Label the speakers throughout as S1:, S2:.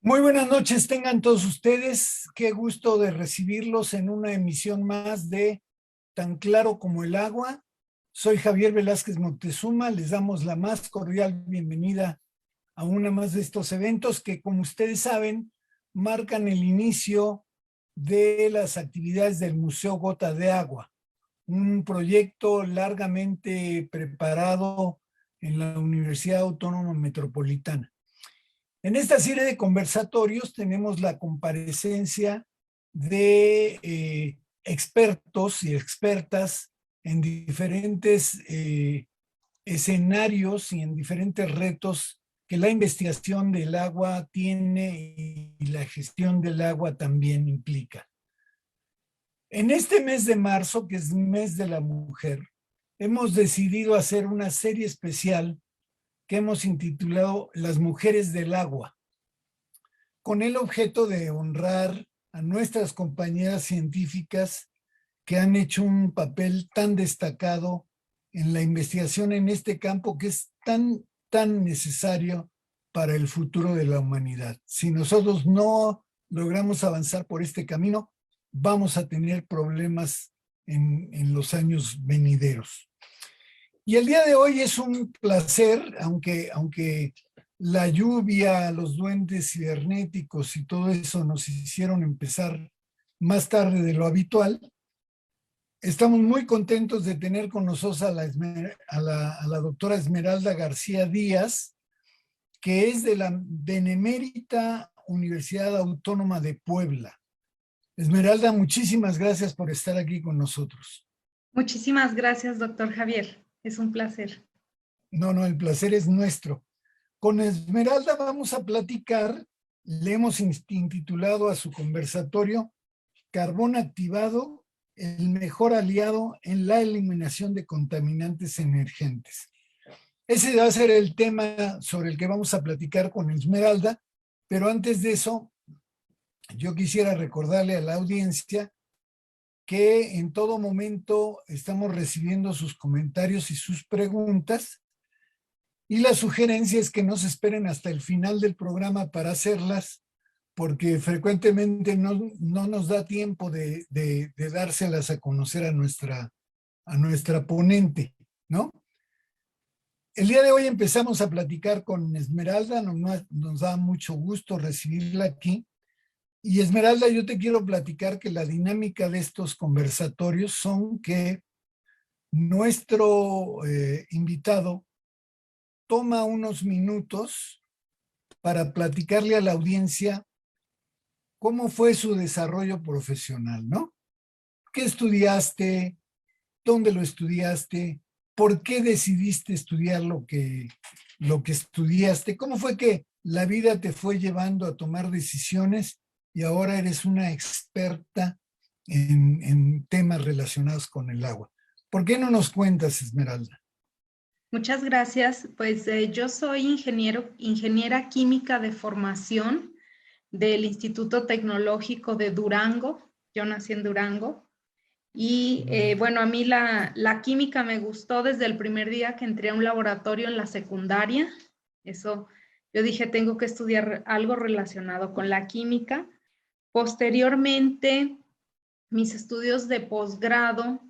S1: Muy buenas noches, tengan todos ustedes. Qué gusto de recibirlos en una emisión más de Tan Claro como el Agua. Soy Javier Velázquez Moctezuma. Les damos la más cordial bienvenida a una más de estos eventos que, como ustedes saben, marcan el inicio de las actividades del Museo Gota de Agua, un proyecto largamente preparado en la Universidad Autónoma Metropolitana. En esta serie de conversatorios tenemos la comparecencia de expertos y expertas en diferentes escenarios y en diferentes retos que la investigación del agua tiene y la gestión del agua también implica. En este mes de marzo, que es el mes de la mujer, hemos decidido hacer una serie especial que hemos intitulado Las Mujeres del Agua, con el objeto de honrar a nuestras compañeras científicas que han hecho un papel tan destacado en la investigación en este campo que es tan necesario para el futuro de la humanidad. Si nosotros no logramos avanzar por este camino, vamos a tener problemas en los años venideros. Y el día de hoy es un placer, aunque la lluvia, los duendes cibernéticos y todo eso nos hicieron empezar más tarde de lo habitual. Estamos muy contentos de tener con nosotros a la doctora Esmeralda García Díaz, que es de la Benemérita Universidad Autónoma de Puebla. Esmeralda, muchísimas gracias por estar aquí con nosotros.
S2: Muchísimas gracias, doctor Javier. Es un placer.
S1: No, el placer es nuestro. Con Esmeralda vamos a platicar, le hemos intitulado a su conversatorio Carbón activado, el mejor aliado en la eliminación de contaminantes emergentes. Ese va a ser el tema sobre el que vamos a platicar con Esmeralda, pero antes de eso, yo quisiera recordarle a la audiencia que en todo momento estamos recibiendo sus comentarios y sus preguntas. Y la sugerencia es que no se esperen hasta el final del programa para hacerlas, porque frecuentemente no nos da tiempo de dárselas a conocer a nuestra ponente, ¿no? El día de hoy empezamos a platicar con Esmeralda, nos da mucho gusto recibirla aquí. Y Esmeralda, yo te quiero platicar que la dinámica de estos conversatorios son que nuestro invitado toma unos minutos para platicarle a la audiencia cómo fue su desarrollo profesional, ¿no? ¿Qué estudiaste? ¿Dónde lo estudiaste? ¿Por qué decidiste estudiar lo que estudiaste? ¿Cómo fue que la vida te fue llevando a tomar decisiones y ahora eres una experta en temas relacionados con el agua? ¿Por qué no nos cuentas, Esmeralda?
S2: Muchas gracias. Pues yo soy ingeniera química de formación del Instituto Tecnológico de Durango. Yo nací en Durango. Y bueno, a mí la química me gustó desde el primer día que entré a un laboratorio en la secundaria. Eso, yo dije, tengo que estudiar algo relacionado con la química. Posteriormente, mis estudios de posgrado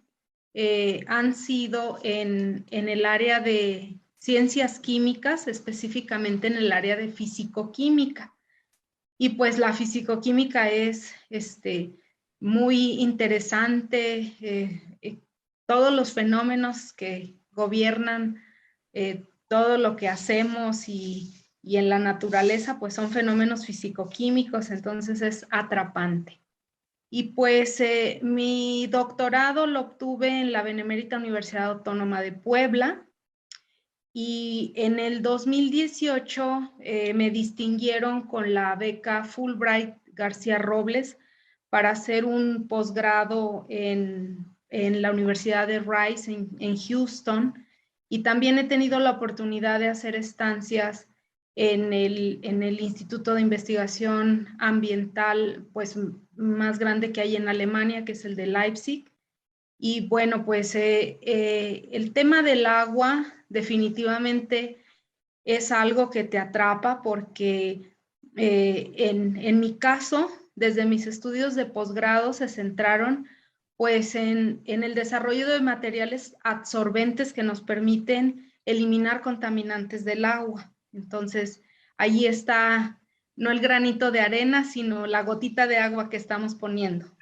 S2: han sido en el área de ciencias químicas, específicamente en el área de fisicoquímica. Y pues la fisicoquímica es muy interesante, todos los fenómenos que gobiernan todo lo que hacemos y en la naturaleza pues son fenómenos fisicoquímicos, entonces es atrapante. Y pues mi doctorado lo obtuve en la Benemérita Universidad Autónoma de Puebla y en el 2018 me distinguieron con la beca Fulbright García Robles para hacer un posgrado en la Universidad de Rice en Houston, y también he tenido la oportunidad de hacer estancias en el Instituto de Investigación Ambiental pues más grande que hay en Alemania, que es el de Leipzig. Y bueno, pues el tema del agua definitivamente es algo que te atrapa porque En mi caso, desde mis estudios de posgrado se centraron pues en el desarrollo de materiales absorbentes que nos permiten eliminar contaminantes del agua. Entonces, ahí está no el granito de arena, sino la gotita de agua que estamos poniendo.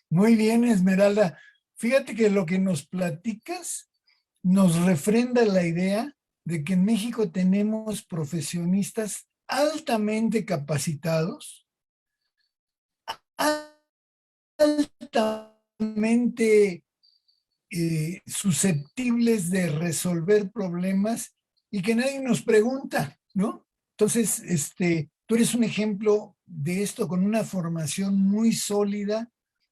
S1: Muy bien, Esmeralda. Fíjate que lo que nos platicas nos refrenda la idea de que en México tenemos profesionistas altamente capacitados, altamente susceptibles de resolver problemas y que nadie nos pregunta, ¿no? Entonces, tú eres un ejemplo de esto con una formación muy sólida,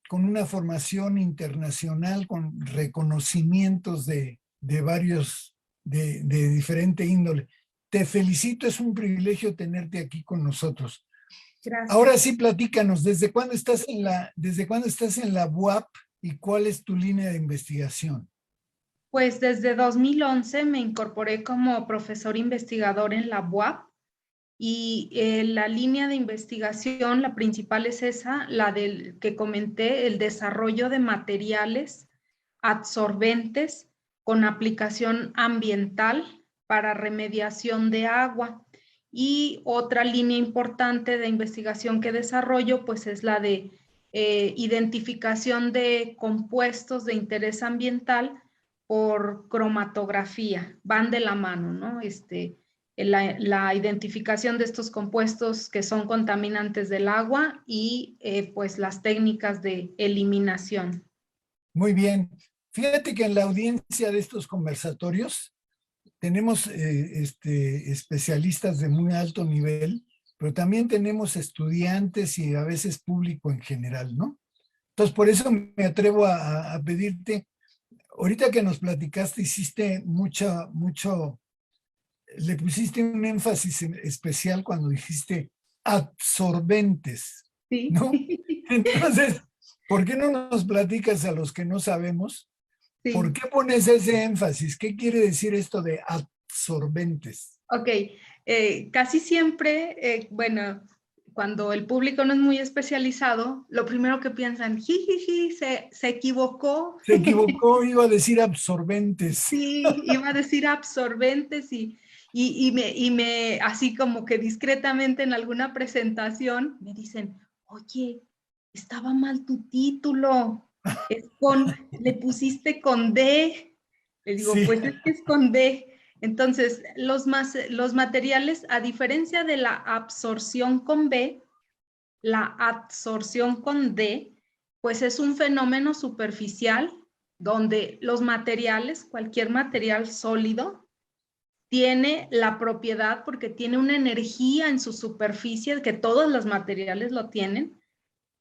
S1: con una formación internacional, con reconocimientos de varios, de diferente índole. Te felicito, es un privilegio tenerte aquí con nosotros.
S2: Gracias.
S1: Ahora sí, platícanos, ¿desde cuándo estás en la UAP y cuál es tu línea de investigación?
S2: Pues desde 2011 me incorporé como profesor investigador en la UAP y la línea de investigación, la principal es esa, la del que comenté, el desarrollo de materiales absorbentes con aplicación ambiental para remediación de agua. Y otra línea importante de investigación que desarrollo, pues es la de identificación de compuestos de interés ambiental por cromatografía. Van de la mano, ¿no? La identificación de estos compuestos que son contaminantes del agua y pues las técnicas de eliminación.
S1: Muy bien. Fíjate que en la audiencia de estos conversatorios tenemos especialistas de muy alto nivel, pero también tenemos estudiantes y a veces público en general, ¿no? Entonces, por eso me atrevo a pedirte, ahorita que nos platicaste, hiciste le pusiste un énfasis especial cuando dijiste absorbentes,
S2: Sí.
S1: ¿no? Entonces, ¿por qué no nos platicas a los que no sabemos?
S2: Sí.
S1: ¿Por qué pones ese énfasis? ¿Qué quiere decir esto de absorbentes?
S2: Ok, casi siempre, bueno, cuando el público no es muy especializado, lo primero que piensan, jijiji, se equivocó.
S1: Se equivocó, iba a decir absorbentes.
S2: Sí, iba a decir absorbentes y así como que discretamente en alguna presentación me dicen, oye, estaba mal tu título, le pusiste con D. Le digo,
S1: Sí,
S2: pues es que es con D. Entonces, los materiales, a diferencia de la absorción con B, la absorción con D, pues es un fenómeno superficial donde los materiales, cualquier material sólido, tiene la propiedad, porque tiene una energía en su superficie, que todos los materiales lo tienen,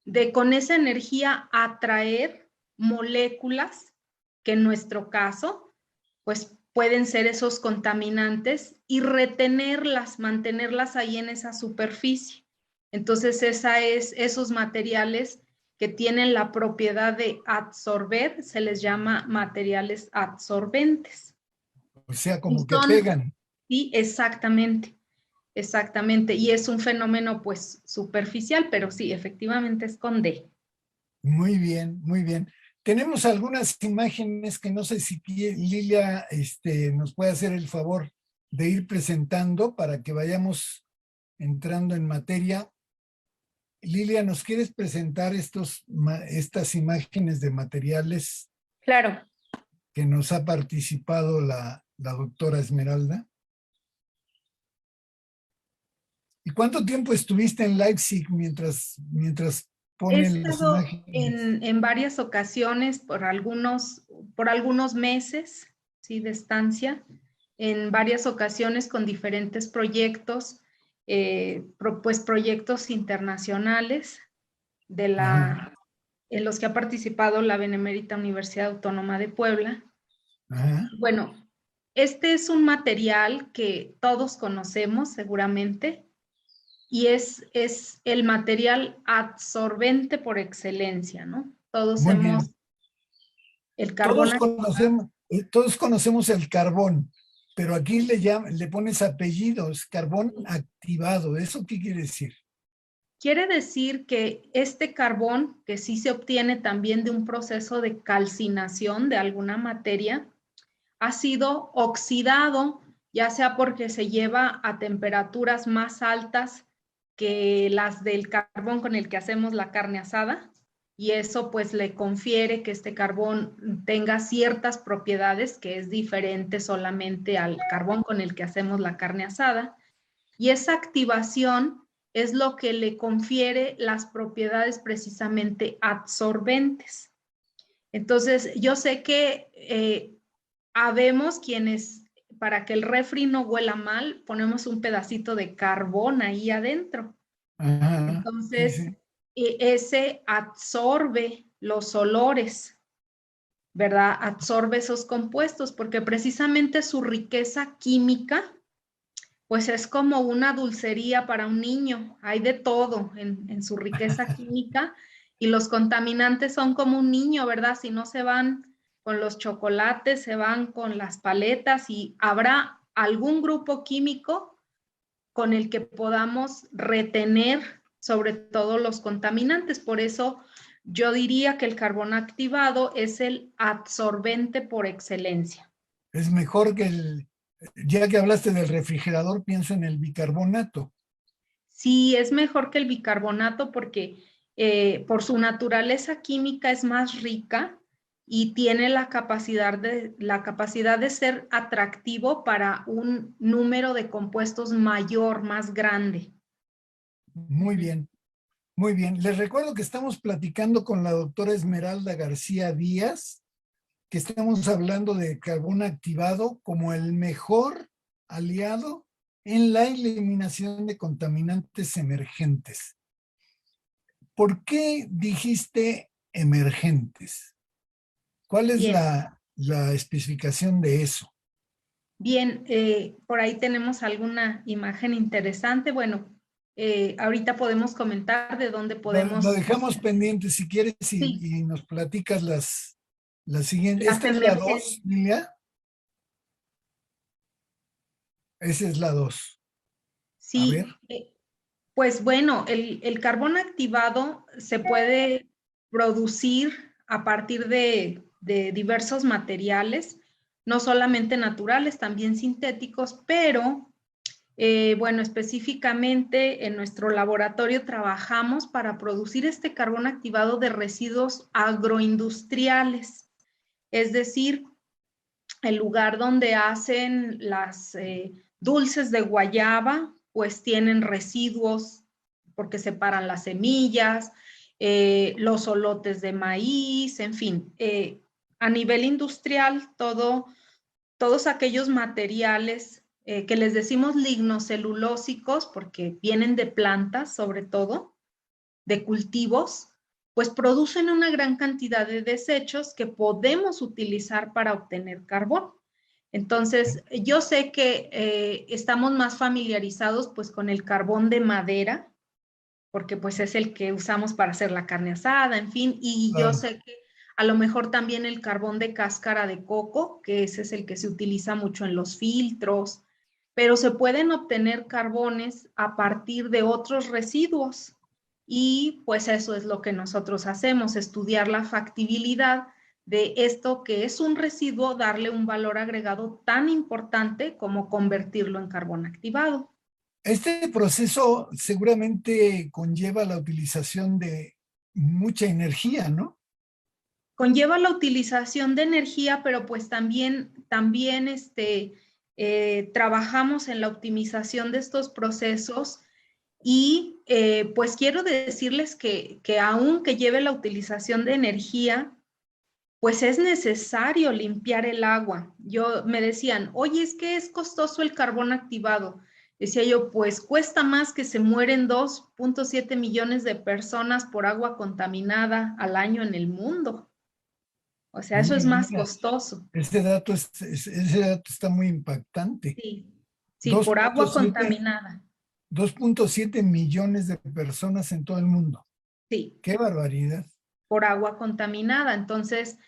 S2: de con esa energía atraer moléculas, que en nuestro caso, pues pueden ser esos contaminantes, y retenerlas, mantenerlas ahí en esa superficie. Entonces, esos materiales que tienen la propiedad de absorber, se les llama materiales absorbentes.
S1: o sea,
S2: Y
S1: como que
S2: son,
S1: pegan.
S2: sí, exactamente, exactamente. Y es un fenómeno pues superficial, pero sí, efectivamente es con D.
S1: Muy bien, muy bien. Tenemos algunas imágenes que no sé si Lilia nos puede hacer el favor de ir presentando para que vayamos entrando en materia. Lilia, ¿nos quieres presentar estas imágenes de materiales
S2: Claro.
S1: que nos ha participado la doctora Esmeralda? ¿Y cuánto tiempo estuviste en Leipzig mientras
S2: He
S1: ponen las
S2: estado
S1: imágenes?
S2: en varias ocasiones por algunos meses, ¿sí? De estancia, en varias ocasiones con diferentes proyectos, pues proyectos internacionales
S1: Ajá,
S2: en los que ha participado la Benemérita Universidad Autónoma de Puebla.
S1: ajá.
S2: Bueno, este es un material que todos conocemos seguramente, y es el material absorbente por excelencia, ¿no?
S1: Muy bien.
S2: El carbón
S1: Todos
S2: activado.
S1: conocemos, todos conocemos el carbón, pero aquí le pones apellidos, carbón activado. ¿Eso qué quiere decir?
S2: Quiere decir que este carbón, que sí se obtiene también de un proceso de calcinación de alguna materia, ha sido oxidado, ya sea porque se lleva a temperaturas más altas que las del carbón con el que hacemos la carne asada, y eso pues le confiere que este carbón tenga ciertas propiedades que es diferente solamente al carbón con el que hacemos la carne asada, y esa activación es lo que le confiere las propiedades precisamente absorbentes. Entonces, yo sé que habemos quienes, para que el refri no huela mal, ponemos un pedacito de carbón ahí adentro.
S1: Ajá, sí,
S2: Entonces,
S1: sí.
S2: ese absorbe los olores, ¿verdad? Absorbe esos compuestos porque precisamente su riqueza química pues es como una dulcería para un niño, hay de todo en su riqueza química y los contaminantes son como un niño, ¿verdad? Si no se van con los chocolates, se van con las paletas y habrá algún grupo químico con el que podamos retener sobre todo los contaminantes. Por eso yo diría que el carbón activado es el absorbente por excelencia.
S1: Es mejor que ya que hablaste del refrigerador, pienso en el bicarbonato.
S2: Sí, es mejor que el bicarbonato porque por su naturaleza química es más rica y tiene la capacidad de ser atractivo para un número de compuestos mayor, más grande.
S1: Muy
S2: Ujú.
S1: bien, muy bien. Les recuerdo que estamos platicando con la doctora Esmeralda García Díaz, que estamos hablando de carbón activado como el mejor aliado en la eliminación de contaminantes emergentes. ¿Por qué dijiste emergentes? ¿Cuál es
S2: Bien,
S1: la especificación de eso?
S2: bien, por ahí tenemos alguna imagen interesante. Bueno, ahorita podemos comentar de dónde
S1: Lo
S2: podemos,
S1: dejamos pendiente si quieres
S2: sí,
S1: y nos platicas las siguientes.
S2: las
S1: Esta es la
S2: emergencias.
S1: 2, Lilia. Esa es la 2. A ver.
S2: Sí, pues bueno, el carbón activado se puede producir a partir de diversos materiales, no solamente naturales, también sintéticos, pero bueno, específicamente en nuestro laboratorio trabajamos para producir este carbón activado de residuos agroindustriales, es decir, el lugar donde hacen las dulces de guayaba, pues tienen residuos porque separan las semillas, los olotes de maíz, en fin, a nivel industrial, todos aquellos materiales que les decimos lignocelulósicos, porque vienen de plantas sobre todo, de cultivos, pues producen una gran cantidad de desechos que podemos utilizar para obtener carbón. Entonces, yo sé que estamos más familiarizados pues con el carbón de madera, porque pues es el que usamos para hacer la carne asada, en fin, y yo
S1: Claro.
S2: sé que a lo mejor también el carbón de cáscara de coco, que ese es el que se utiliza mucho en los filtros, pero se pueden obtener carbones a partir de otros residuos. Y pues eso es lo que nosotros hacemos, estudiar la factibilidad de esto que es un residuo, darle un valor agregado tan importante como convertirlo en carbón activado.
S1: Este proceso seguramente conlleva la utilización de mucha energía, ¿no?
S2: Conlleva la utilización de energía, pero pues también trabajamos en la optimización de estos procesos y pues quiero decirles que aunque lleve la utilización de energía, pues es necesario limpiar el agua. Me decían, oye, es que es costoso el carbón activado. Decía yo, pues cuesta más que se mueren 2.7 millones de personas por agua contaminada al año en el mundo. O sea,
S1: No
S2: eso
S1: me
S2: es más
S1: digas.
S2: costoso.
S1: Ese dato está muy impactante.
S2: Sí, sí,
S1: Dos
S2: por
S1: punto
S2: agua
S1: siete,
S2: contaminada.
S1: 2.7 millones de personas en todo el mundo.
S2: Sí,
S1: ¡Qué barbaridad!
S2: por agua contaminada. Entonces,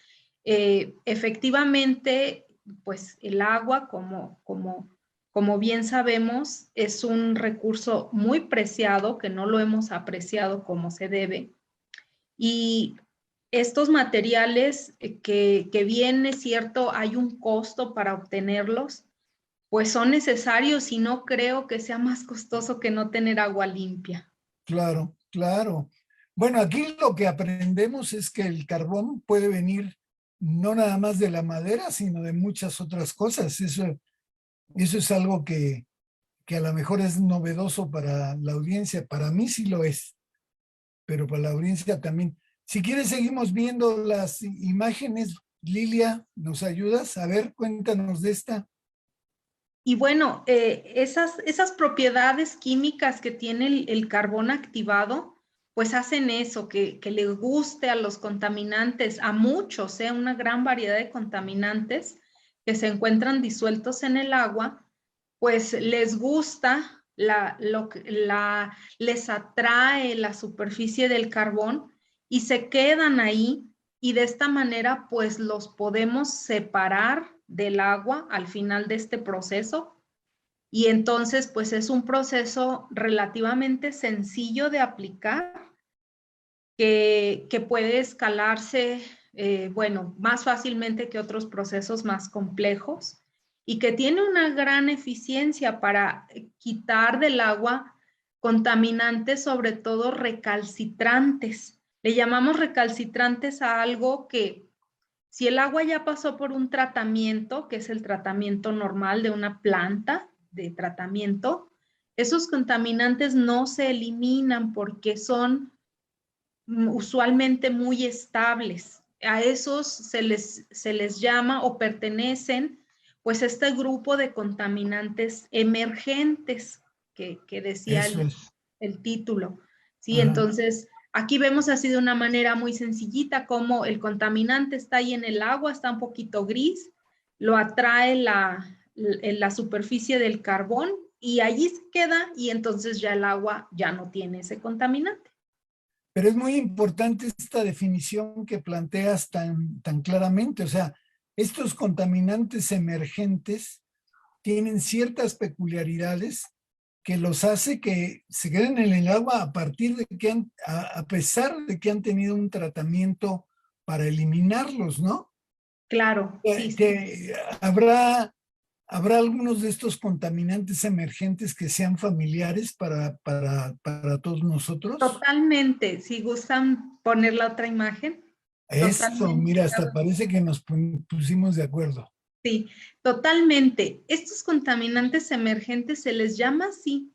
S2: efectivamente, pues el agua, como bien sabemos, es un recurso muy preciado que no lo hemos apreciado como se debe. Y estos materiales que bien es cierto, hay un costo para obtenerlos, pues son necesarios y no creo que sea más costoso que no tener agua limpia.
S1: Claro, claro. Bueno, aquí lo que aprendemos es que el carbón puede venir no nada más de la madera, sino de muchas otras cosas. Eso es algo que a lo mejor es novedoso para la audiencia. Para mí sí lo es, pero para la audiencia también. Si quieres, seguimos viendo las imágenes. Lilia, ¿nos ayudas? A ver, cuéntanos de esta.
S2: Y bueno, esas propiedades químicas que tiene el carbón activado, pues hacen eso, que le guste a los contaminantes, a muchos, una gran variedad de contaminantes que se encuentran disueltos en el agua, pues les gusta, les atrae la superficie del carbón y se quedan ahí, y de esta manera pues los podemos separar del agua al final de este proceso. Y entonces pues es un proceso relativamente sencillo de aplicar, que puede escalarse, bueno, más fácilmente que otros procesos más complejos, y que tiene una gran eficiencia para quitar del agua contaminantes, sobre todo recalcitrantes. Le llamamos recalcitrantes a algo que, si el agua ya pasó por un tratamiento, que es el tratamiento normal de una planta de tratamiento, esos contaminantes no se eliminan porque son usualmente muy estables. A esos se les llama o pertenecen pues este grupo de contaminantes emergentes que decía
S1: Eso es.
S2: el título. ¿Sí?
S1: Ajá.
S2: Entonces, aquí vemos así de una manera muy sencillita cómo el contaminante está ahí en el agua, está un poquito gris, lo atrae la superficie del carbón y allí se queda, y entonces ya el agua ya no tiene ese contaminante.
S1: Pero es muy importante esta definición que planteas tan claramente. O sea, estos contaminantes emergentes tienen ciertas peculiaridades que los hace que se queden en el agua a partir de que a pesar de que han tenido un tratamiento para eliminarlos, ¿no?
S2: Claro, sí, sí.
S1: ¿Habrá algunos de estos contaminantes emergentes que sean familiares para todos nosotros?
S2: Totalmente. Si gustan poner la otra imagen.
S1: Eso,
S2: Totalmente.
S1: mira, hasta parece que nos pusimos de acuerdo.
S2: Sí, totalmente. Estos contaminantes emergentes se les llama así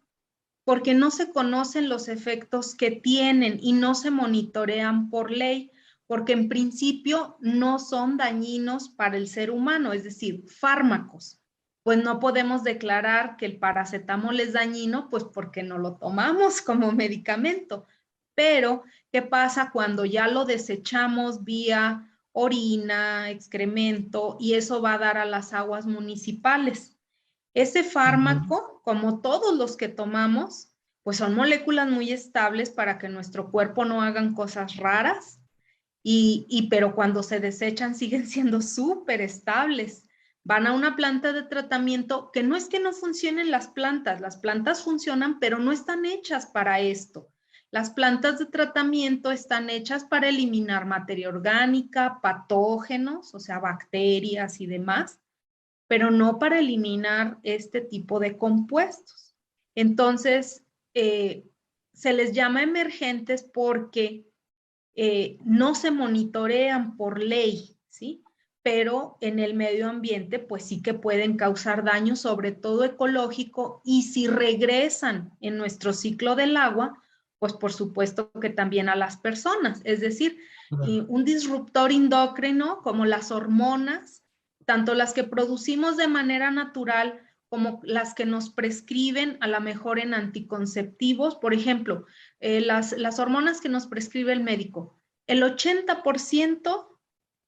S2: porque no se conocen los efectos que tienen y no se monitorean por ley, porque en principio no son dañinos para el ser humano, es decir, fármacos. Pues no podemos declarar que el paracetamol es dañino, pues porque no lo tomamos como medicamento. Pero, ¿qué pasa cuando ya lo desechamos vía orina, excremento, y eso va a dar a las aguas municipales? Ese
S1: Ujú.
S2: fármaco, como todos los que tomamos, pues son moléculas muy estables para que nuestro cuerpo no hagan cosas raras, pero cuando se desechan siguen siendo súper estables. Van a una planta de tratamiento, que no es que no funcionen las plantas funcionan, pero no están hechas para esto. Las plantas de tratamiento están hechas para eliminar materia orgánica, patógenos, o sea, bacterias y demás, pero no para eliminar este tipo de compuestos. Entonces, se les llama emergentes porque no se monitorean por ley, ¿sí? Pero en el medio ambiente, pues sí que pueden causar daño, sobre todo ecológico, y si regresan en nuestro ciclo del agua, pues por supuesto que también a las personas. Es decir,
S1: Claro.
S2: un disruptor endocrino como las hormonas, tanto las que producimos de manera natural como las que nos prescriben a lo mejor en anticonceptivos. Por ejemplo, las hormonas que nos prescribe el médico, el 80%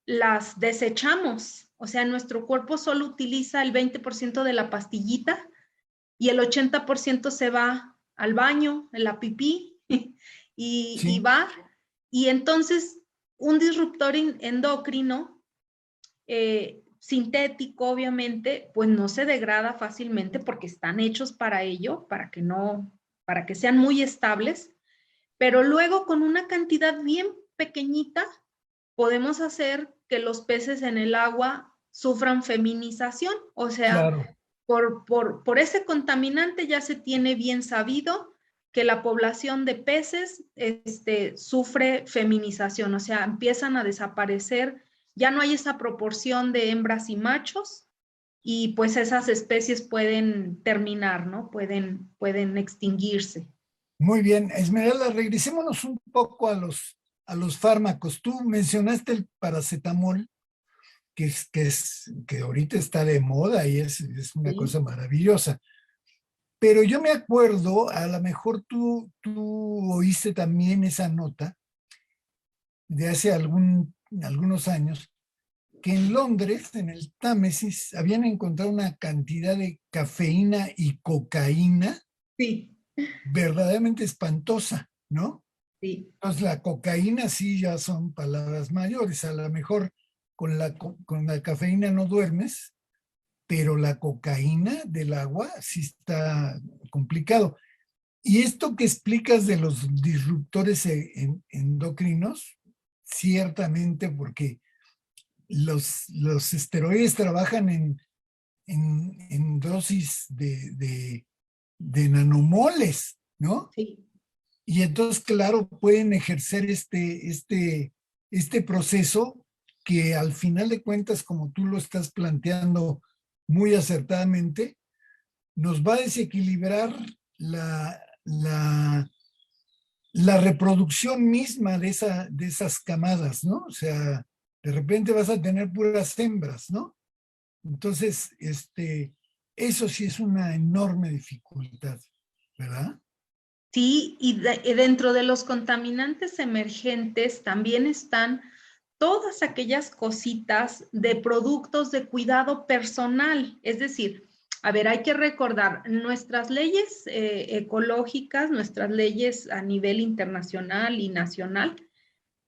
S2: las desechamos. O sea, nuestro cuerpo solo utiliza el 20% de la pastillita y el 80% se va al baño, en la pipí, y
S1: Sí,
S2: va. Y entonces un disruptor endocrino sintético, obviamente, pues no se degrada fácilmente porque están hechos para ello, para que sean muy estables, pero luego con una cantidad bien pequeñita podemos hacer que los peces en el agua sufran feminización, o sea,
S1: Claro.
S2: por ese contaminante ya se tiene bien sabido que la población de peces sufre feminización, o sea, empiezan a desaparecer, ya no hay esa proporción de hembras y machos, y pues esas especies pueden terminar, ¿no? Pueden extinguirse.
S1: Muy bien, Esmeralda, regresémonos un poco a los fármacos. Tú mencionaste el paracetamol, que ahorita está de moda y es una
S2: ¿Sí?
S1: cosa maravillosa. Pero yo me acuerdo, a lo mejor tú oíste también esa nota de hace algunos años, que en Londres, en el Támesis, habían encontrado una cantidad de cafeína y cocaína
S2: Sí,
S1: verdaderamente espantosa, ¿no?
S2: sí.
S1: Entonces la cocaína sí ya son palabras mayores, a lo mejor con la cafeína no duermes, pero la cocaína del agua sí está complicado. Y esto que explicas de los disruptores endocrinos, ciertamente porque los esteroides trabajan en dosis de nanomoles, ¿no?
S2: Sí.
S1: Y entonces, claro, pueden ejercer este proceso que al final de cuentas, como tú lo estás planteando muy acertadamente, nos va a desequilibrar la reproducción misma de esas camadas, ¿no? O sea, de repente vas a tener puras hembras, ¿no? Entonces, eso sí es una enorme dificultad, ¿verdad?
S2: Sí, y dentro de los contaminantes emergentes también están todas aquellas cositas de productos de cuidado personal. Es decir, a ver, hay que recordar nuestras leyes ecológicas, nuestras leyes a nivel internacional y nacional.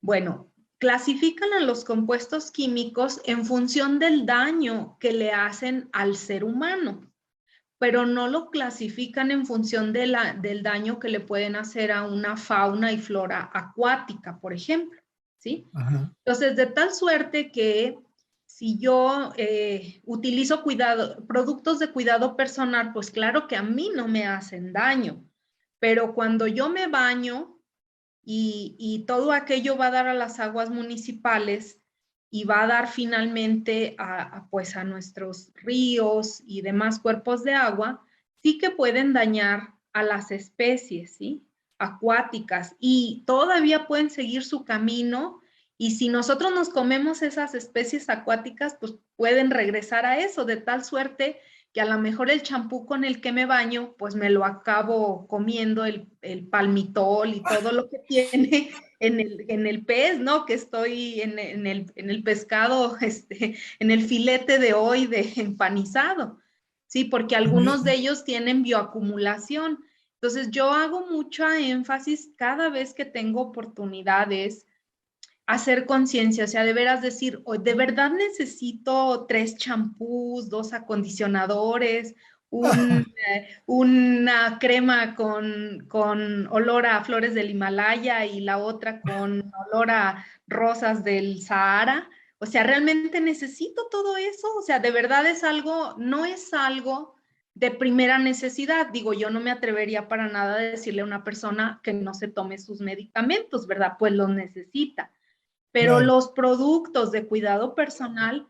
S2: Bueno, clasifican a los compuestos químicos en función del daño que le hacen al ser humano, pero no lo clasifican en función del daño que le pueden hacer a una fauna y flora acuática, por ejemplo, ¿sí?
S1: Ajá.
S2: Entonces, de tal suerte que si yo utilizo productos de cuidado personal, pues claro que a mí no me hacen daño, pero cuando yo me baño y todo aquello va a dar a las aguas municipales y va a dar finalmente pues a nuestros ríos y demás cuerpos de agua, sí que pueden dañar a las especies, ¿sí? Acuáticas y todavía pueden seguir su camino y si nosotros nos comemos esas especies acuáticas, pues pueden regresar a eso, de tal suerte que a lo mejor el champú con el que me baño, pues me lo acabo comiendo el palmitol y todo lo que tiene en el pez, ¿no? Que estoy en el pescado, en el filete de hoy de empanizado, ¿sí? Porque algunos de ellos tienen bioacumulación. Entonces yo hago mucha énfasis cada vez que tengo oportunidades hacer conciencia, o sea, de veras decir, oh, de verdad necesito 3 champús, 2 acondicionadores, una crema con olor a flores del Himalaya y la otra con olor a rosas del Sahara. O sea, realmente necesito todo eso. O sea, de verdad es algo, no es algo de primera necesidad. Digo, yo no me atrevería para nada a decirle a una persona que no se tome sus medicamentos, ¿verdad? Pues los necesita, pero
S1: Claro.
S2: los productos de cuidado personal,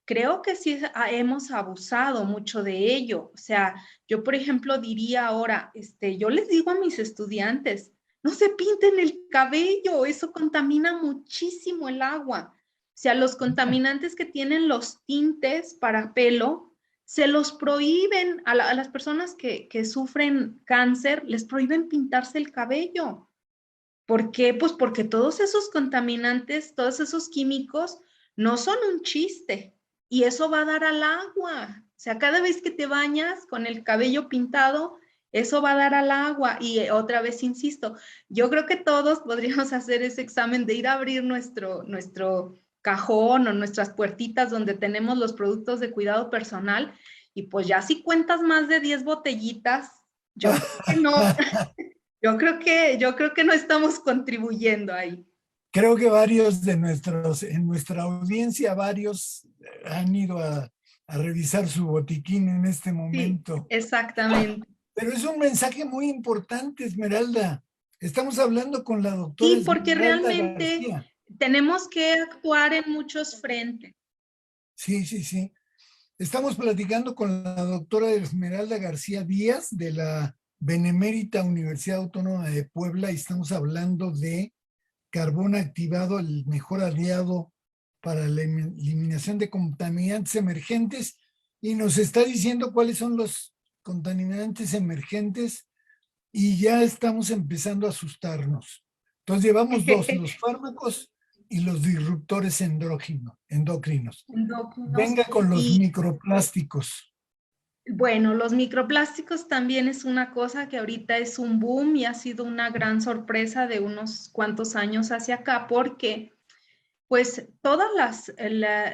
S2: creo que sí hemos abusado mucho de ello. O sea, yo, por ejemplo, diría ahora, yo les digo a mis estudiantes, no se pinten el cabello, eso contamina muchísimo el agua. O sea, los contaminantes que tienen los tintes para pelo, se los prohíben a las personas que sufren cáncer, les prohíben pintarse el cabello. ¿Por qué? Pues porque todos esos contaminantes, todos esos químicos no son un chiste y eso va a dar al agua. O sea, cada vez que te bañas con el cabello pintado, eso va a dar al agua. Y otra vez insisto, yo creo que todos podríamos hacer ese examen de ir a abrir nuestro cajón o nuestras puertitas donde tenemos los productos de cuidado personal, y pues ya si cuentas más de 10 botellitas, yo creo que no, yo creo que no estamos contribuyendo ahí.
S1: Creo que varios de en nuestra audiencia, varios han ido a revisar su botiquín en este
S2: Sí,
S1: momento.
S2: exactamente.
S1: Pero es un mensaje muy importante, Esmeralda. Estamos hablando con la doctora
S2: Sí, porque
S1: Esmeralda
S2: realmente
S1: García.
S2: tenemos que actuar en muchos frentes.
S1: Sí, sí, sí. Estamos platicando con la doctora Esmeralda García Díaz de la Benemérita Universidad Autónoma de Puebla y estamos hablando de carbón activado, el mejor aliado para la eliminación de contaminantes emergentes, y nos está diciendo cuáles son los contaminantes emergentes y ya estamos empezando a asustarnos. Entonces llevamos dos, los fármacos y los disruptores endocrinos.
S2: Endocrinos.
S1: Venga con los
S2: Y
S1: microplásticos.
S2: bueno, los microplásticos también es una cosa que ahorita es un boom y ha sido una gran sorpresa de unos cuantos años hacia acá, porque pues todas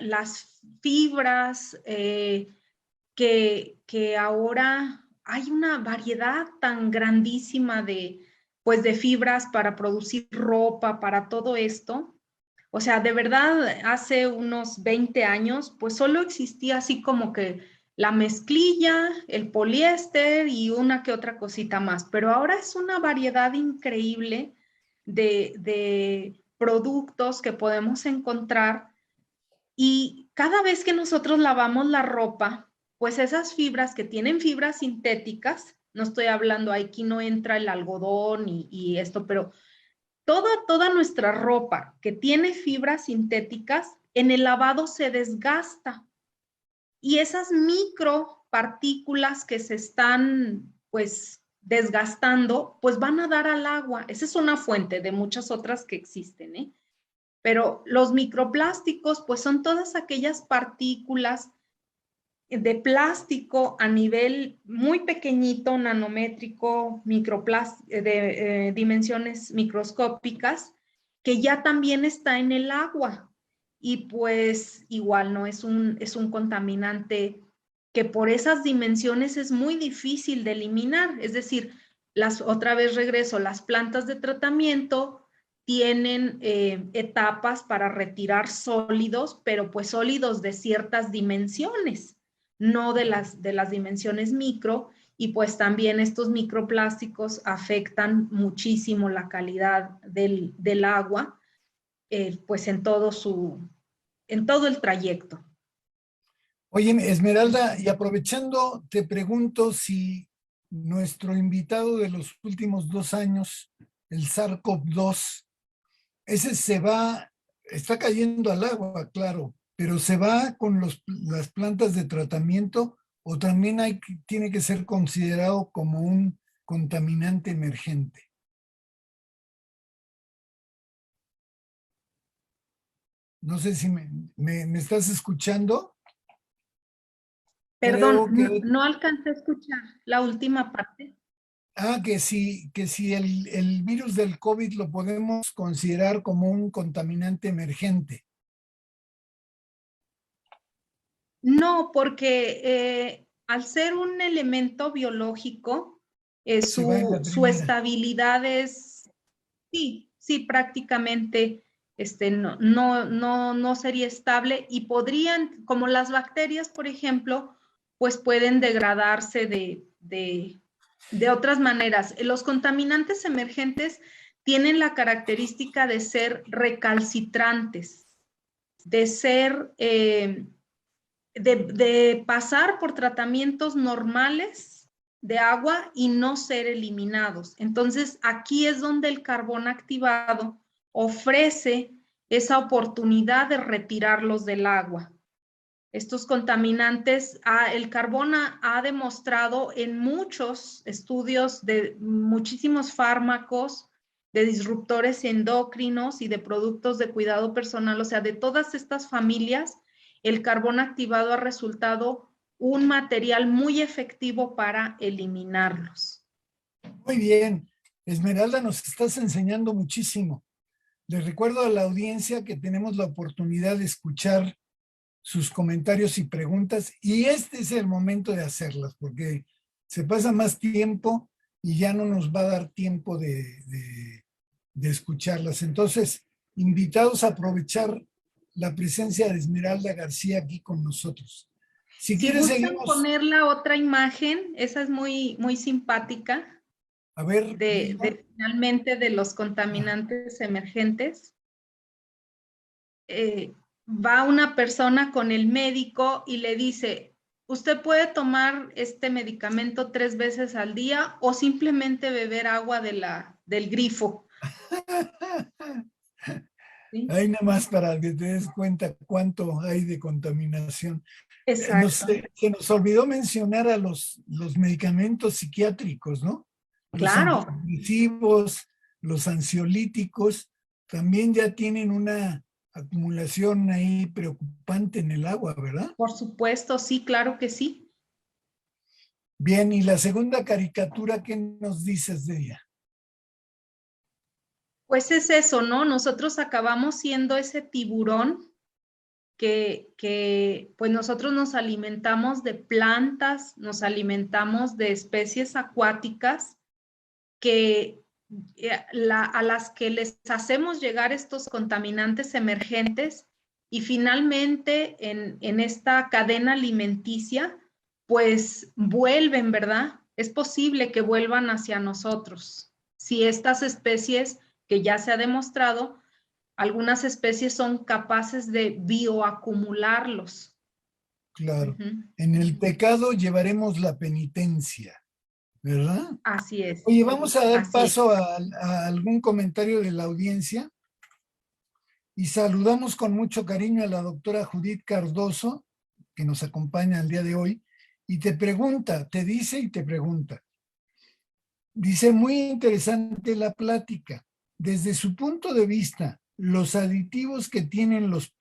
S2: las fibras que ahora hay una variedad tan grandísima pues de fibras para producir ropa, para todo esto. O sea, de verdad, hace unos 20 años, pues solo existía así como que la mezclilla, el poliéster y una que otra cosita más, pero ahora es una variedad increíble de productos que podemos encontrar, y cada vez que nosotros lavamos la ropa, pues esas fibras que tienen fibras sintéticas, no estoy hablando, aquí no entra el algodón y esto, pero toda nuestra ropa que tiene fibras sintéticas, en el lavado se desgasta, y esas micropartículas que se están pues desgastando, pues van a dar al agua. Esa es una fuente de muchas otras que existen, ¿eh? Pero los microplásticos pues son todas aquellas partículas de plástico a nivel muy pequeñito, nanométrico, de dimensiones microscópicas, que ya también está en el agua. Y pues igual no es un contaminante que por esas dimensiones es muy difícil de eliminar. Es decir, otra vez regreso, las plantas de tratamiento tienen etapas para retirar sólidos, pero pues sólidos de ciertas dimensiones, no de las dimensiones micro, y pues también estos microplásticos afectan muchísimo la calidad del agua, pues en todo el trayecto.
S1: Oye, Esmeralda, y aprovechando, te pregunto si nuestro invitado de los últimos 2 años, el SARS-CoV-2, ese está cayendo al agua, claro, pero se va con las plantas de tratamiento o también tiene que ser considerado como un contaminante emergente. No sé si me estás escuchando.
S2: Perdón,
S1: Creo que,
S2: no alcancé a escuchar la última parte.
S1: que si el virus del COVID lo podemos considerar como un contaminante emergente.
S2: No, porque al ser un elemento biológico,
S1: Se va en la
S2: su
S1: primera.
S2: estabilidad es, sí, sí, prácticamente no sería estable, y podrían, como las bacterias, por ejemplo, pues pueden degradarse de otras maneras. Los contaminantes emergentes tienen la característica de ser recalcitrantes, de ser de pasar por tratamientos normales de agua y no ser eliminados. Entonces, aquí es donde el carbón activado ofrece esa oportunidad de retirarlos del agua. Estos contaminantes, el carbón ha demostrado en muchos estudios de muchísimos fármacos, de disruptores endocrinos y de productos de cuidado personal, o sea, de todas estas familias, el carbón activado ha resultado un material muy efectivo para eliminarlos.
S1: Muy bien. Esmeralda, nos estás enseñando muchísimo. Les recuerdo a la audiencia que tenemos la oportunidad de escuchar sus comentarios y preguntas, y este es el momento de hacerlas, porque se pasa más tiempo y ya no nos va a dar tiempo de escucharlas. Entonces, invitados a aprovechar la presencia de Esmeralda García aquí con nosotros. Si
S2: Si
S1: quieres,
S2: gustan
S1: seguimos.
S2: poner la otra imagen, esa es muy, muy simpática,
S1: A ver,
S2: finalmente de los contaminantes emergentes. Va una persona con el médico y le dice, usted puede tomar este medicamento 3 veces al día o simplemente beber agua del grifo. ¿Sí?
S1: ahí nada más para que te des cuenta cuánto hay de contaminación.
S2: Exacto.
S1: Se nos olvidó mencionar a los medicamentos psiquiátricos, ¿no? Los
S2: Claro,
S1: antidepresivos, los ansiolíticos, también ya tienen una acumulación ahí preocupante en el agua, ¿verdad?
S2: por supuesto, sí, claro que sí.
S1: Bien, y la segunda caricatura, ¿qué nos dices de ella?
S2: Pues es eso, ¿no? Nosotros acabamos siendo ese tiburón que pues nosotros nos alimentamos de plantas, nos alimentamos de especies acuáticas que a las que les hacemos llegar estos contaminantes emergentes y finalmente en esta cadena alimenticia, pues vuelven, ¿verdad? Es posible que vuelvan hacia nosotros. Si estas especies, que ya se ha demostrado, algunas especies son capaces de bioacumularlos.
S1: Claro,
S2: Uh-huh.
S1: en el pecado llevaremos la penitencia, ¿verdad?
S2: Así es,
S1: Oye, vamos a dar
S2: así es.
S1: paso a algún comentario de la audiencia y saludamos con mucho cariño a la doctora Judith Cardoso, que nos acompaña el día de hoy, y te pregunta, te dice y te pregunta. Dice, muy interesante la plática. Desde su punto de vista, los aditivos que tienen los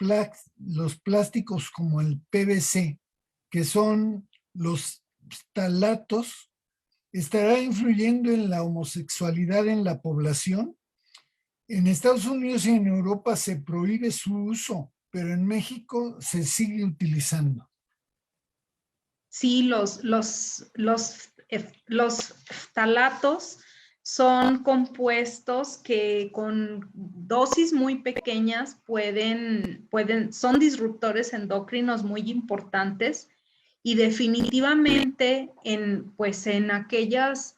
S1: plásticos como el PVC, que son los phtalatos, ¿estará influyendo en la homosexualidad en la población? En Estados Unidos y en Europa se prohíbe su uso, pero en México se sigue utilizando.
S2: Sí, los ftalatos son compuestos que con dosis muy pequeñas son disruptores endocrinos muy importantes y definitivamente pues en aquellas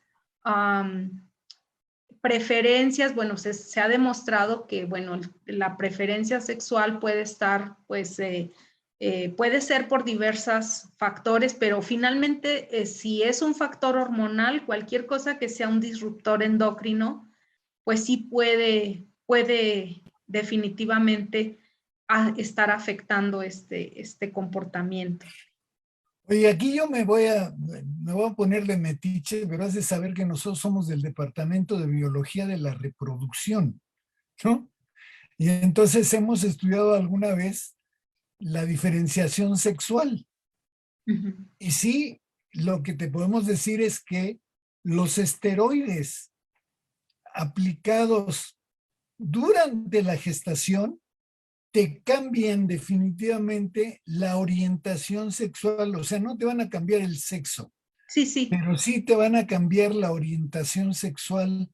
S2: preferencias, bueno, se ha demostrado que, bueno, la preferencia sexual puede estar, pues, puede ser por diversos factores, pero finalmente, si es un factor hormonal, cualquier cosa que sea un disruptor endocrino, pues sí puede definitivamente estar afectando este comportamiento.
S1: Oye, aquí yo me voy a poner de metiche, pero has de saber que nosotros somos del Departamento de Biología de la Reproducción, ¿no? Y entonces hemos estudiado alguna vez la diferenciación sexual.
S2: Uh-huh.
S1: Y sí, lo que te podemos decir es que los esteroides aplicados durante la gestación te cambian definitivamente la orientación sexual, o sea, no te van a cambiar el sexo,
S2: Sí, sí.
S1: pero sí te van a cambiar la orientación sexual.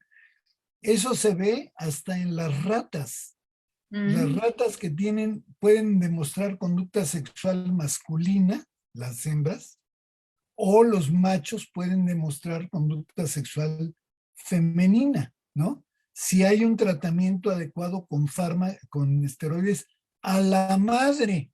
S1: Eso se ve hasta en las ratas. Las
S2: Mm.
S1: ratas que pueden demostrar conducta sexual masculina, las hembras, o los machos pueden demostrar conducta sexual femenina, ¿no? Si hay un tratamiento adecuado con esteroides a la madre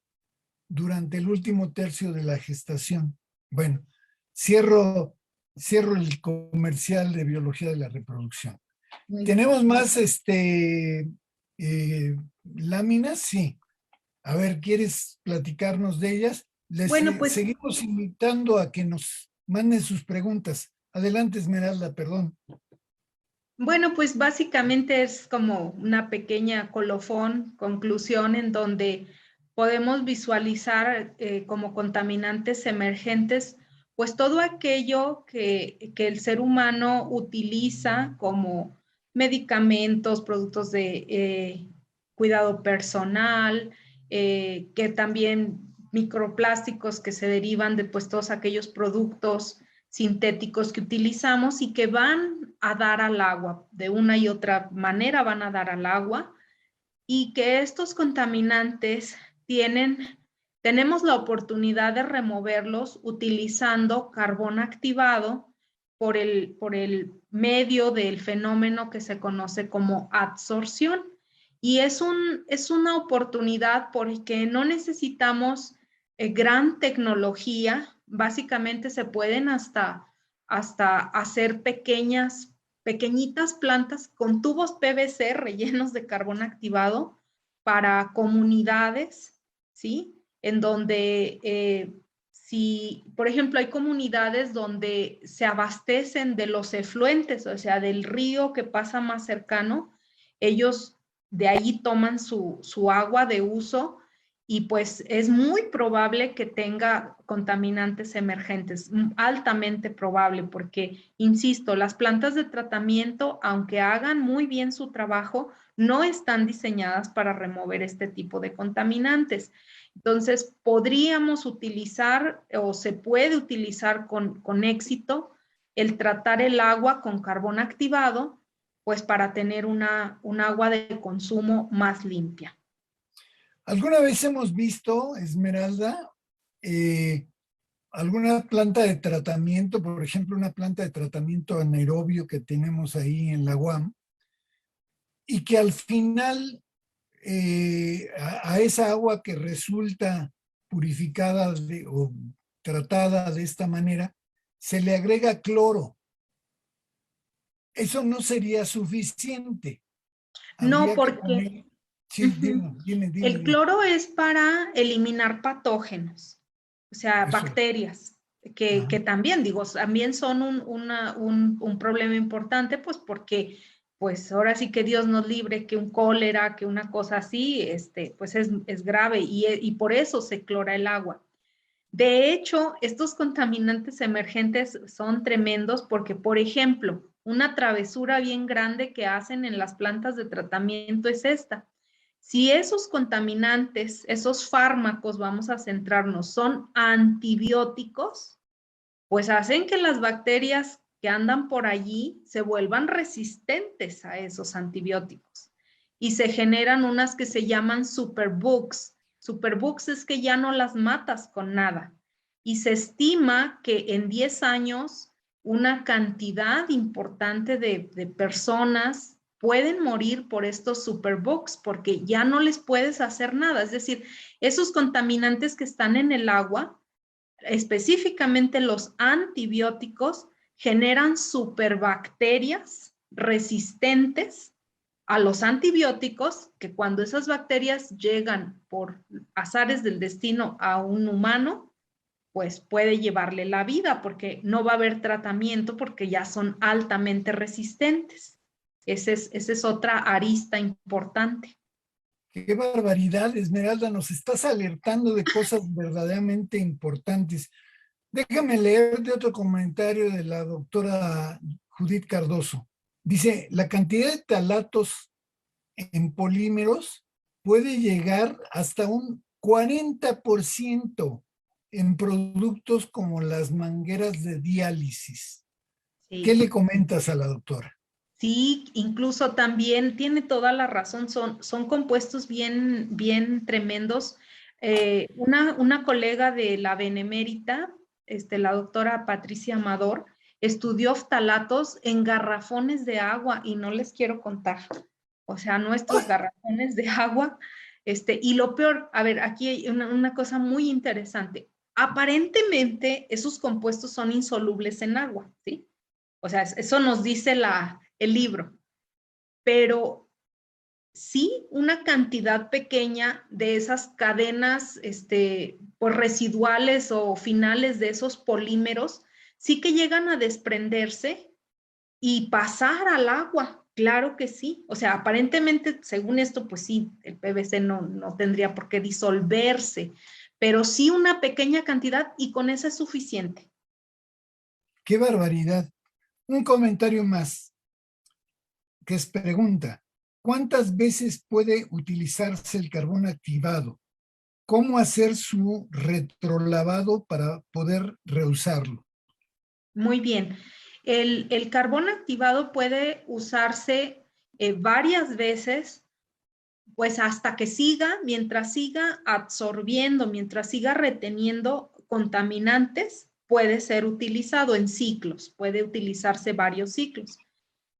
S1: durante el último tercio de la gestación. Bueno, cierro, cierro el comercial de biología de la reproducción.
S2: Muy bien.
S1: ¿Tenemos más láminas? Sí. A ver, ¿quieres platicarnos de ellas?
S2: Bueno, pues
S1: Seguimos invitando a que nos manden sus preguntas. Adelante, Esmeralda, perdón.
S2: Bueno, pues básicamente es como una pequeña colofón, conclusión en donde podemos visualizar como contaminantes emergentes, pues todo aquello que el ser humano utiliza como medicamentos, productos de cuidado personal, que también microplásticos que se derivan de pues, todos aquellos productos sintéticos que utilizamos y que van a dar al agua, de una y otra manera van a dar al agua, y que estos contaminantes tenemos la oportunidad de removerlos utilizando carbón activado por el medio del fenómeno que se conoce como adsorción. Y es una oportunidad porque no necesitamos gran tecnología, básicamente se pueden hasta hacer pequeñitas plantas con tubos PVC rellenos de carbón activado para comunidades, ¿sí? En donde, si, por ejemplo, hay comunidades donde se abastecen de los efluentes, o sea, del río que pasa más cercano, ellos de ahí toman su agua de uso y pues es muy probable que tenga contaminantes emergentes, altamente probable, porque, insisto, las plantas de tratamiento, aunque hagan muy bien su trabajo, no están diseñadas para remover este tipo de contaminantes. Entonces, podríamos utilizar o se puede utilizar con éxito el tratar el agua con carbón activado, pues para tener un agua de consumo más limpia.
S1: ¿Alguna vez hemos visto, Esmeralda, eh, alguna planta de tratamiento, por ejemplo, una planta de tratamiento anaerobio que tenemos ahí en la UAM, y que al final a esa agua que resulta purificada o tratada de esta manera, se le agrega cloro? Eso no sería suficiente.
S2: No,
S1: Habría que
S2: porque
S1: poner... Sí, dime, dime, dime,
S2: el
S1: dime.
S2: cloro es para eliminar patógenos, o sea,
S1: Eso es.
S2: bacterias,
S1: Ajá.
S2: que también, digo, también son un problema importante, pues porque, pues ahora sí que Dios nos libre que un cólera, que una cosa así, pues es grave y por eso se clora el agua. De hecho, estos contaminantes emergentes son tremendos porque, por ejemplo, una travesura bien grande que hacen en las plantas de tratamiento es esta. Si esos contaminantes, esos fármacos, vamos a centrarnos, son antibióticos, pues hacen que las bacterias que andan por allí se vuelvan resistentes a esos antibióticos y se generan unas que se llaman superbugs. Superbugs es que ya no las matas con nada y se estima que en 10 años una cantidad importante de personas pueden morir por estos superbugs porque ya no les puedes hacer nada. Es decir, esos contaminantes que están en el agua, específicamente los antibióticos, generan superbacterias resistentes a los antibióticos, que cuando esas bacterias llegan por azares del destino a un humano, pues puede llevarle la vida porque no va a haber tratamiento porque ya son altamente resistentes. Esa es otra arista importante.
S1: Qué barbaridad, Esmeralda, nos estás alertando de cosas verdaderamente importantes. Déjame leer de otro comentario de la doctora Judith Cardoso. Dice, la cantidad de talatos en polímeros puede llegar hasta un 40% en productos como las mangueras de diálisis. ¿Qué
S2: Sí.
S1: le comentas a la doctora?
S2: Sí, incluso también tiene toda la razón, son compuestos bien tremendos. Una colega de la Benemérita, la doctora Patricia Amador, estudió oftalatos en garrafones de agua y no les quiero contar. O sea, nuestros garrafones de agua, y lo peor, a ver, aquí hay una cosa muy interesante. Aparentemente, esos compuestos son insolubles en agua, ¿sí? O sea, eso nos dice el libro, pero sí una cantidad pequeña de esas cadenas pues residuales o finales de esos polímeros, sí que llegan a desprenderse y pasar al agua. Claro que sí. O sea, aparentemente, según esto, pues sí, el PVC no tendría por qué disolverse, pero sí una pequeña cantidad y con eso es suficiente.
S1: ¡Qué barbaridad! Un comentario más. que es pregunta. ¿Cuántas veces puede utilizarse el carbón activado? ¿Cómo hacer su retrolavado para poder reusarlo?
S2: Muy bien. El carbón activado puede usarse varias veces, pues hasta que siga, mientras siga absorbiendo, mientras siga reteniendo contaminantes, puede ser utilizado en ciclos, puede utilizarse varios ciclos.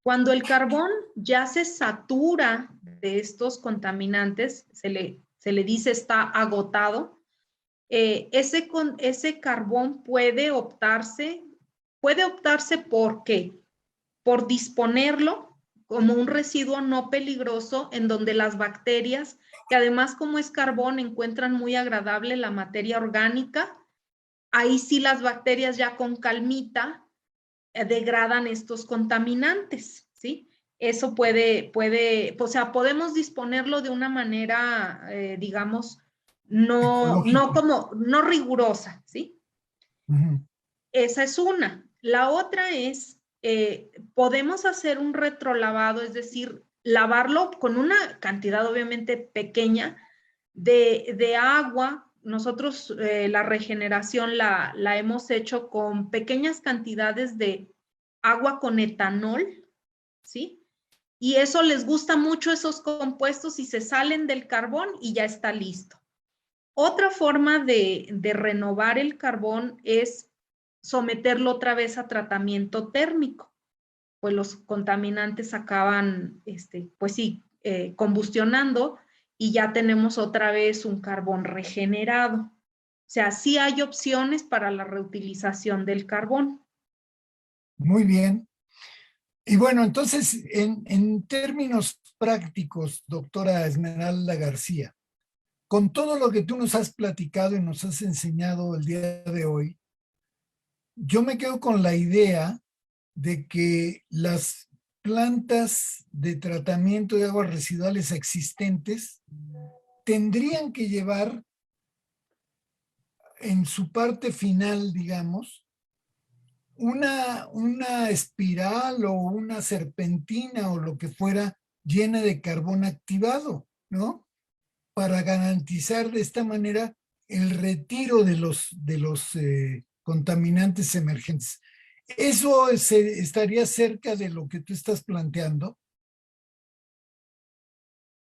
S2: Cuando el carbón ya se satura de estos contaminantes, se le dice está agotado, ese carbón puede optarse ¿por qué? Por disponerlo como un residuo no peligroso en donde las bacterias, que además como es carbón, encuentran muy agradable la materia orgánica, ahí sí las bacterias ya con calmita degradan estos contaminantes, ¿sí? Eso o sea, podemos disponerlo de una manera, digamos,
S1: Ecológica.
S2: no rigurosa, ¿sí?
S1: Ujú.
S2: Esa es una. La otra es, podemos hacer un retrolavado, es decir, lavarlo con una cantidad obviamente pequeña de agua. Nosotros la regeneración la hemos hecho con pequeñas cantidades de agua con etanol, ¿sí? Y eso les gusta mucho esos compuestos y se salen del carbón y ya está listo. Otra forma de renovar el carbón es someterlo otra vez a tratamiento térmico, pues los contaminantes acaban, pues sí, combustionando y ya tenemos otra vez un carbón regenerado. O sea, sí hay opciones para la reutilización del carbón.
S1: Muy bien. Y bueno, entonces, en términos prácticos, doctora Esmeralda García, con todo lo que tú nos has platicado y nos has enseñado el día de hoy, yo me quedo con la idea de que las plantas de tratamiento de aguas residuales existentes tendrían que llevar en su parte final, digamos, una espiral o una serpentina o lo que fuera llena de carbón activado, ¿no? Para garantizar de esta manera el retiro de los contaminantes emergentes. ¿Eso estaría cerca de lo que tú estás planteando?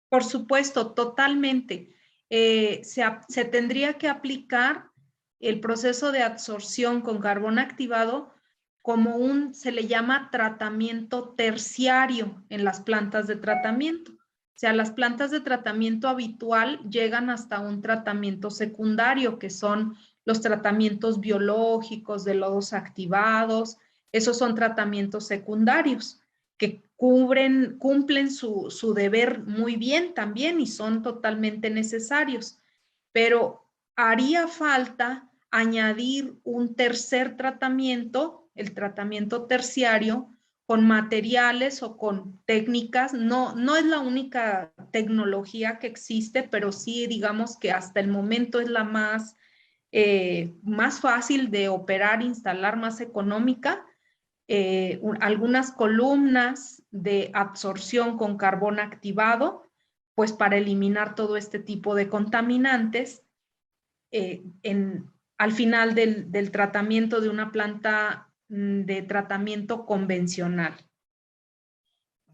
S2: Por supuesto, totalmente. Se tendría que aplicar el proceso de absorción con carbón activado como se le llama tratamiento terciario en las plantas de tratamiento. O sea, las plantas de tratamiento habitual llegan hasta un tratamiento secundario, que son los tratamientos biológicos de lodos activados. Esos son tratamientos secundarios que cumplen su deber muy bien también y son totalmente necesarios. Pero haría falta añadir un tercer tratamiento, el tratamiento terciario, con materiales o con técnicas. No es la única tecnología que existe, pero sí digamos que hasta el momento es la más fácil de operar, instalar, más económica. Algunas columnas de absorción con carbón activado, pues para eliminar todo este tipo de contaminantes al final del tratamiento de una planta de tratamiento convencional.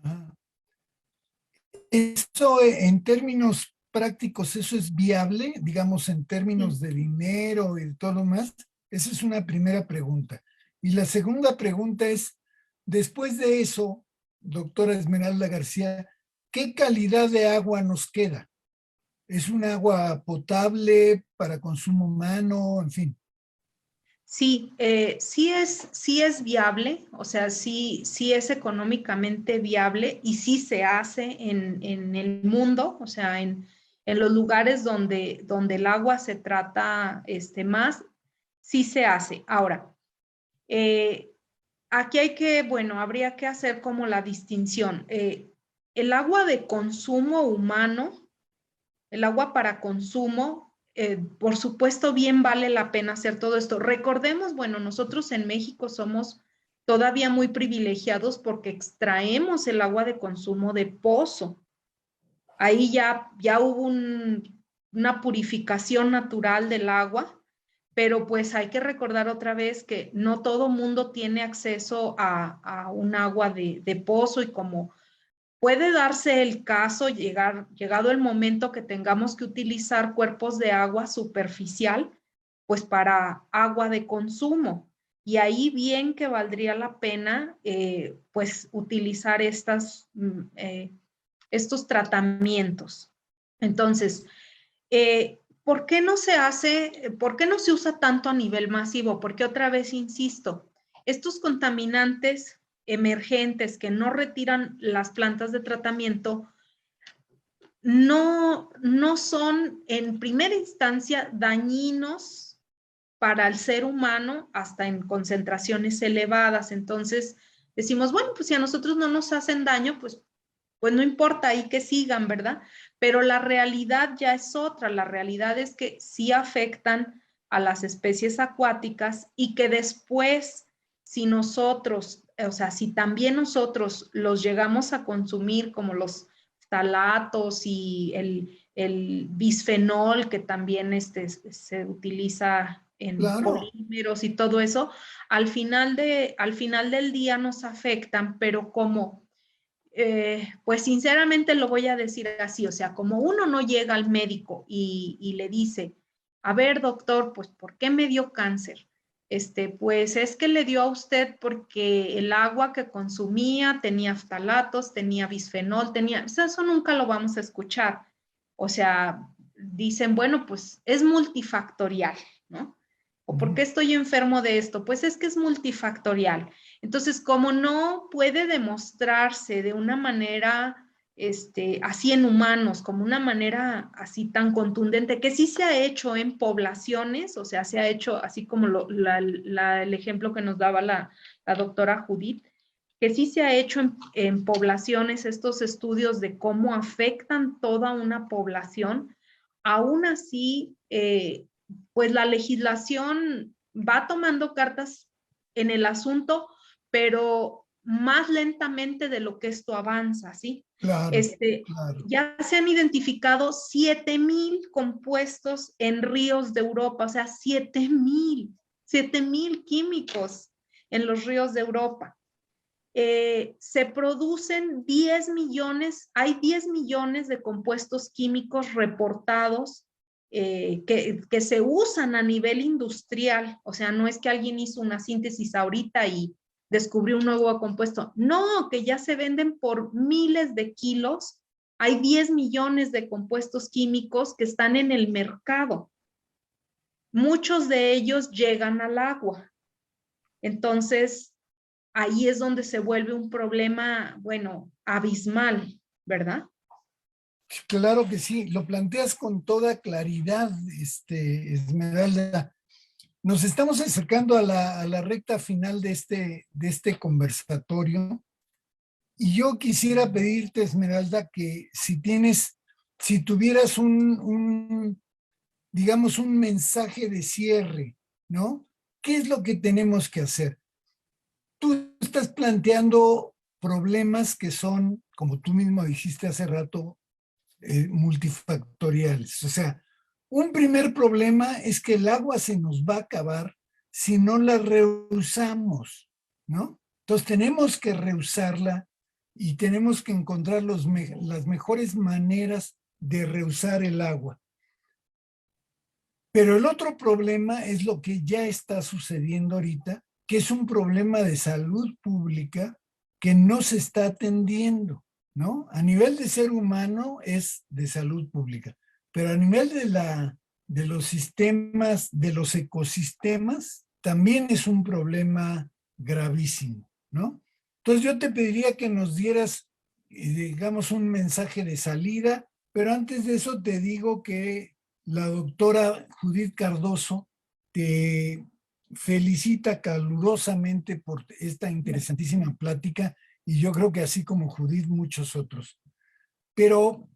S1: Ah. Eso en términos prácticos, ¿eso es viable? Digamos, en
S2: Sí.
S1: términos de dinero y de todo lo más. Esa es una primera pregunta. Y la segunda pregunta es, después de eso, doctora Esmeralda García, ¿qué calidad de agua nos queda? ¿Es un agua potable para consumo humano? En fin.
S2: Sí, sí es viable, o sea, sí es económicamente viable y sí se hace en el mundo, o sea, en los lugares donde el agua se trata más, sí se hace. Ahora, eh, aquí bueno, habría que hacer como la distinción. El agua de consumo humano, el agua para consumo, por supuesto, bien vale la pena hacer todo esto. Recordemos, bueno, nosotros en México somos todavía muy privilegiados porque extraemos el agua de consumo de pozo. Ahí ya hubo una purificación natural del agua, pero pues hay que recordar otra vez que no todo mundo tiene acceso a un agua de pozo, y como puede darse el caso, llegado el momento que tengamos que utilizar cuerpos de agua superficial, pues para agua de consumo. Y ahí bien que valdría la pena, pues utilizar estos tratamientos. Entonces, ¿por qué no se usa tanto a nivel masivo? Porque otra vez insisto, estos contaminantes emergentes que no retiran las plantas de tratamiento no son en primera instancia dañinos para el ser humano hasta en concentraciones elevadas. Entonces decimos, bueno, pues si a nosotros no nos hacen daño, pues no importa ahí que sigan, ¿verdad? Pero la realidad ya es otra. La realidad es que sí afectan a las especies acuáticas, y que después, si nosotros, o sea, si también nosotros los llegamos a consumir, como los ftalatos y el bisfenol, que también se utiliza en
S1: Claro.
S2: polímeros y todo eso, al final del día nos afectan, pero como pues sinceramente lo voy a decir así, o sea, como uno no llega al médico y le dice, a ver, doctor, pues, ¿por qué me dio cáncer? Pues es que le dio a usted porque el agua que consumía tenía ftalatos, tenía bisfenol, o sea, eso nunca lo vamos a escuchar. O sea, dicen, bueno, pues es multifactorial, ¿no? ¿O por qué estoy enfermo de esto? Pues es que es multifactorial. Entonces, como no puede demostrarse de una manera así en humanos, como una manera así tan contundente, que sí se ha hecho en poblaciones, o sea, se ha hecho así como el ejemplo que nos daba la doctora Judith, que sí se ha hecho en poblaciones estos estudios de cómo afectan toda una población. Aún así, pues la legislación va tomando cartas en el asunto, pero más lentamente de lo que esto avanza, ¿sí?
S1: Claro, claro.
S2: Ya se han identificado 7,000 compuestos en ríos de Europa, o sea, 7,000 químicos en los ríos de Europa. Se producen 10 millones, hay 10 millones de compuestos químicos reportados que se usan a nivel industrial. O sea, no es que alguien hizo una síntesis ahorita y descubrió un nuevo compuesto. No, que ya se venden por miles de kilos. Hay 10 millones de compuestos químicos que están en el mercado. Muchos de ellos llegan al agua. Entonces, ahí es donde se vuelve un problema, bueno, abismal, ¿verdad?
S1: Claro que sí, lo planteas con toda claridad, Esmeralda. Nos estamos acercando a la recta final de este conversatorio, y yo quisiera pedirte, Esmeralda, que si tuvieras digamos, un mensaje de cierre, ¿no? ¿Qué es lo que tenemos que hacer? Tú estás planteando problemas que son, como tú mismo dijiste hace rato, multifactoriales. O sea, un primer problema es que el agua se nos va a acabar si no la reusamos, ¿no? Entonces tenemos que reusarla y tenemos que encontrar las mejores maneras de reusar el agua. Pero el otro problema es lo que ya está sucediendo ahorita, que es un problema de salud pública que no se está atendiendo, ¿no? A nivel de ser humano es de salud pública, pero a nivel de los sistemas, de los ecosistemas, también es un problema gravísimo, ¿no? Entonces yo te pediría que nos dieras, digamos, un mensaje de salida, pero antes de eso te digo que la doctora Judith Cardoso te felicita calurosamente por esta interesantísima plática, y yo creo que así como Judith, muchos otros. Pero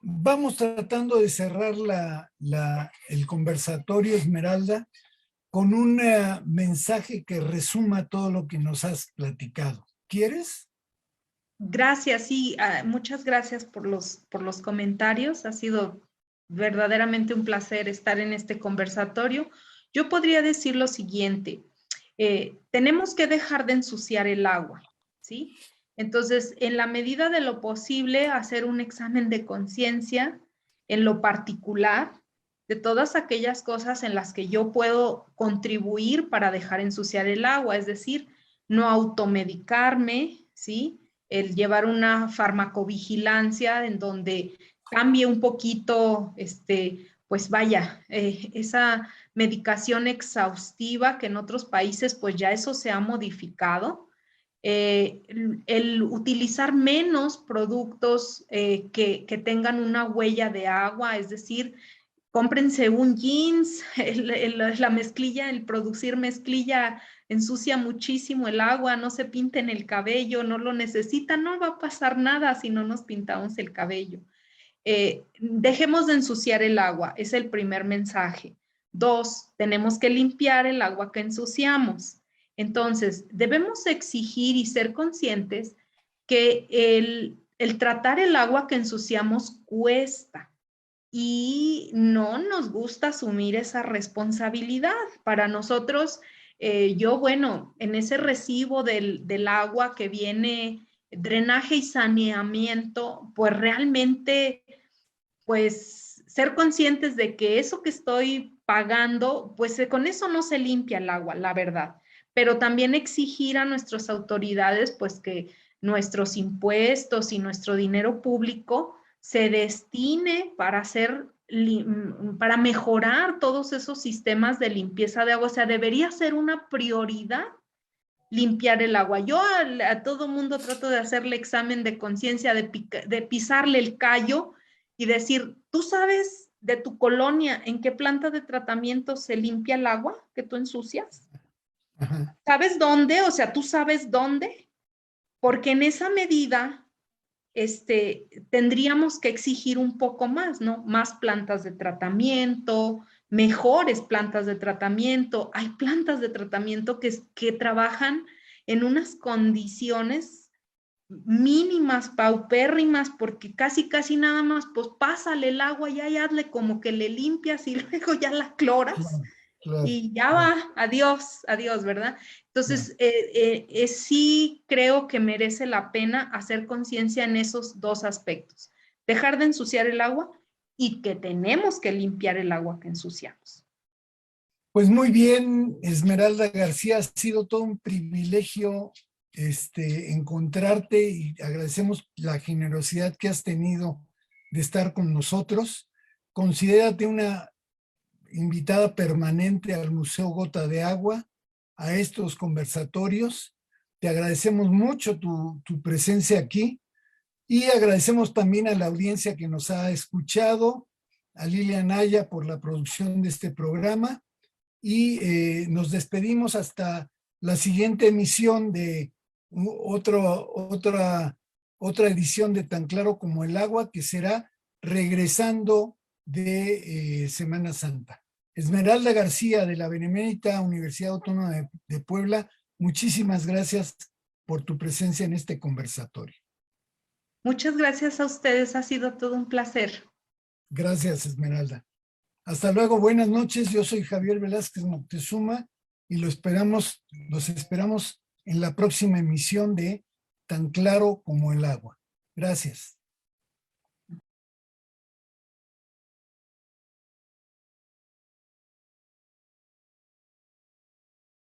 S1: vamos tratando de cerrar el conversatorio, Esmeralda, con un mensaje que resuma todo lo que nos has platicado. ¿Quieres?
S2: Gracias, sí, muchas gracias por los comentarios. Ha sido verdaderamente un placer estar en este conversatorio. Yo podría decir lo siguiente, tenemos que dejar de ensuciar el agua, ¿sí? Entonces, en la medida de lo posible, hacer un examen de conciencia en lo particular de todas aquellas cosas en las que yo puedo contribuir para dejar ensuciar el agua, es decir, no automedicarme, ¿sí? El llevar una farmacovigilancia en donde cambie un poquito, pues vaya, esa medicación exhaustiva que en otros países pues ya eso se ha modificado. El utilizar menos productos que tengan una huella de agua, es decir, cómprense un jeans, la mezclilla, el producir mezclilla ensucia muchísimo el agua, no se pinten el cabello, no lo necesitan, no va a pasar nada si no nos pintamos el cabello. Dejemos de ensuciar el agua, es el primer mensaje. 2, tenemos que limpiar el agua que ensuciamos. Entonces, debemos exigir y ser conscientes que el tratar el agua que ensuciamos cuesta y no nos gusta asumir esa responsabilidad. Para nosotros, bueno, en ese recibo del agua que viene drenaje y saneamiento, pues realmente, pues ser conscientes de que eso que estoy pagando, pues con eso no se limpia el agua, la verdad. Pero también exigir a nuestras autoridades, pues que nuestros impuestos y nuestro dinero público se destine para para mejorar todos esos sistemas de limpieza de agua. O sea, debería ser una prioridad limpiar el agua. Yo a todo mundo trato de hacerle examen de conciencia, de pisarle el callo y decir, ¿tú sabes de tu colonia en qué planta de tratamiento se limpia el agua que tú ensucias?
S1: Ajá.
S2: ¿Sabes dónde? O sea, ¿tú sabes dónde? Porque en esa medida tendríamos que exigir un poco más, ¿no? Más plantas de tratamiento, mejores plantas de tratamiento. Hay plantas de tratamiento que trabajan en unas condiciones mínimas, paupérrimas, porque casi nada más, pues pásale el agua y ahí hazle como que le limpias y luego ya la cloras
S1: Claro, claro,
S2: y ya
S1: claro,
S2: va, adiós, ¿verdad?
S1: claro.
S2: Entonces, sí creo que merece la pena hacer conciencia en esos dos aspectos. Dejar de ensuciar el agua y que tenemos que limpiar el agua que ensuciamos.
S1: Pues muy bien, Esmeralda García, ha sido todo un privilegio encontrarte y agradecemos la generosidad que has tenido de estar con nosotros. Considérate una invitada permanente al Museo Gota de Agua, a estos conversatorios. Te agradecemos mucho tu presencia aquí y agradecemos también a la audiencia que nos ha escuchado, a Lilian Aya por la producción de este programa y nos despedimos hasta la siguiente emisión de otra edición de Tan Claro como el Agua, que será regresando de Semana Santa. Esmeralda García, de la Benemérita Universidad Autónoma de Puebla, muchísimas gracias por tu presencia en este conversatorio.
S2: Muchas gracias a ustedes, ha sido todo un placer.
S1: Gracias, Esmeralda. Hasta luego, buenas noches. Yo soy Javier Velázquez Moctezuma y los esperamos en la próxima emisión de Tan Claro como el Agua. Gracias.